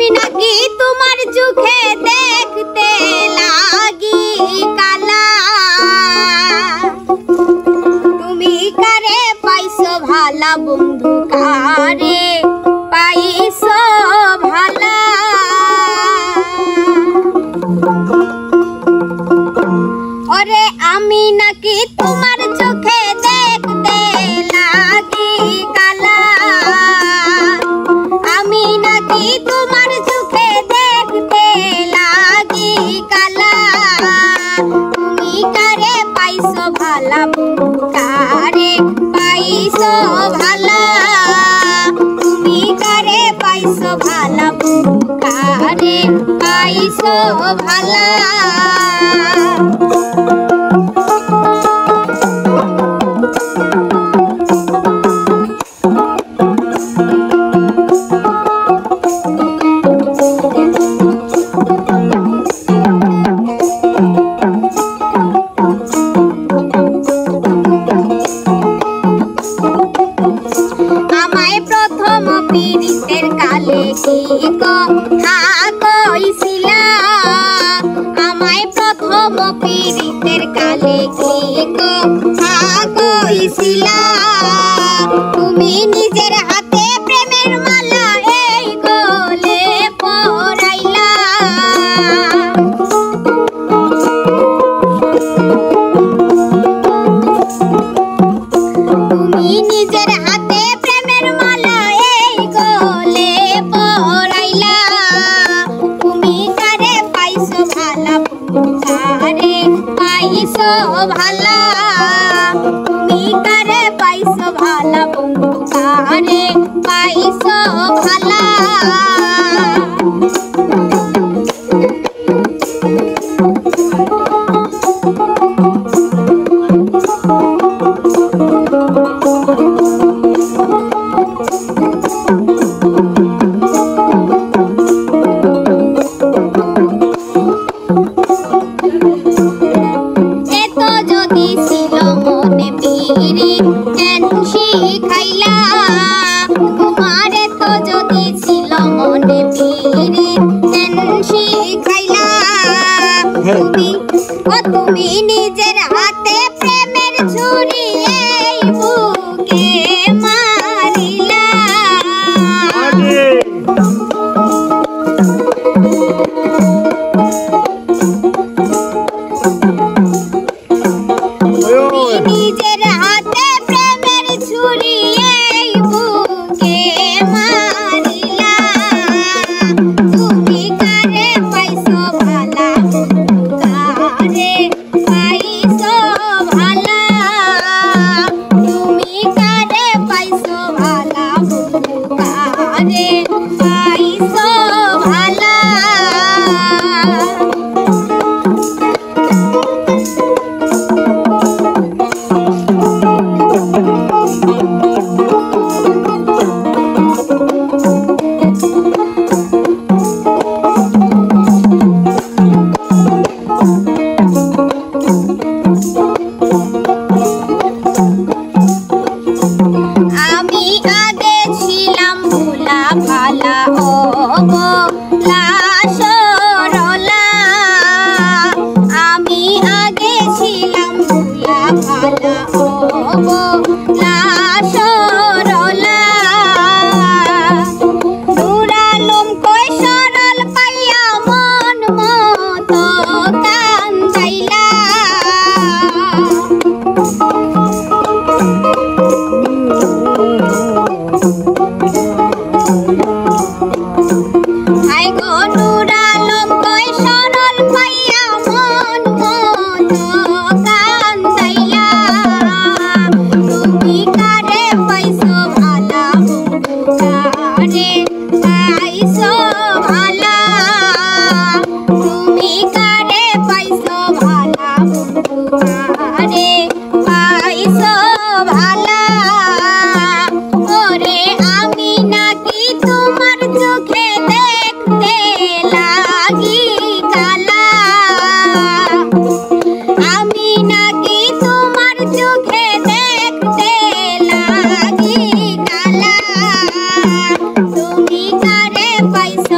আমি নাকি তোমার চোখে দেখতে লাগি কালা তুমি কারে পাইছো ভালা বন্ধু কারে পাইছো ভালা ওরে আমি নাকি তোমার চোখে দেখতে লাগি কালা আমি নাকি তোমার চোখে দেখতে লাগি কালা তুমি কারে পাইছো ভালা কারে পাইছো ভালা তুমি কারে পাইছো ভালা কারে পাইছো ভালা আমায় প্রথম পীড়িতের কালে কি কথা কইছিলা আমায় প্রথম পীড়িতের কালে কি কথা কইছিলা তুমি নিজের হাতে প্রেমের মালা এই গলে পরাইলা তুমি নিজের হাতে প্রেমের মালা এই গলে পরাইলা তুমি কারে পাইছো ভালা কারে পাইছো ভালা তুমি কারে পাইছো ভালা কারে পাইছো ভালা এতো যদি ছিল মনে পীড়িত কেন শিখাইলা তোমার এতো যদি ছিল মনে পীড়িত কেন শিখাইলা তুমি নিজের হাতে প্রেমের ছুরি এই বুকে মারিলা নিজের হাতে প্রেমের ছুরি এই বুকে মারিলা তুমি কারে পাইছো ভালা কারে পাইছো ভালা তুমি কারে পাইছো ভালা কারে পাইছো ভালা আমি আগে ছিলাম ভোলা ভালা অবলা সরলা আমি আগে ছিলাম ভোলা ভালা অবলা সরলা নুরালম কই সরল পাইয়া মন মতো কান্দাইলা হাই গো নুরালম কই সরল পাইয়া মন মতো কান্দাইলা তুমি কারে পাইছো ভালা কারে পাইছো ভালা তুমি কারে পাইছো ভালা কারে পাইছো ভালা ওরে আমি নাকি তোমার চোখে দেখতে লাগি কালা আমি নাকি তোমার চোখে দেখতে লাগি কালা তুমি কারে পাইছো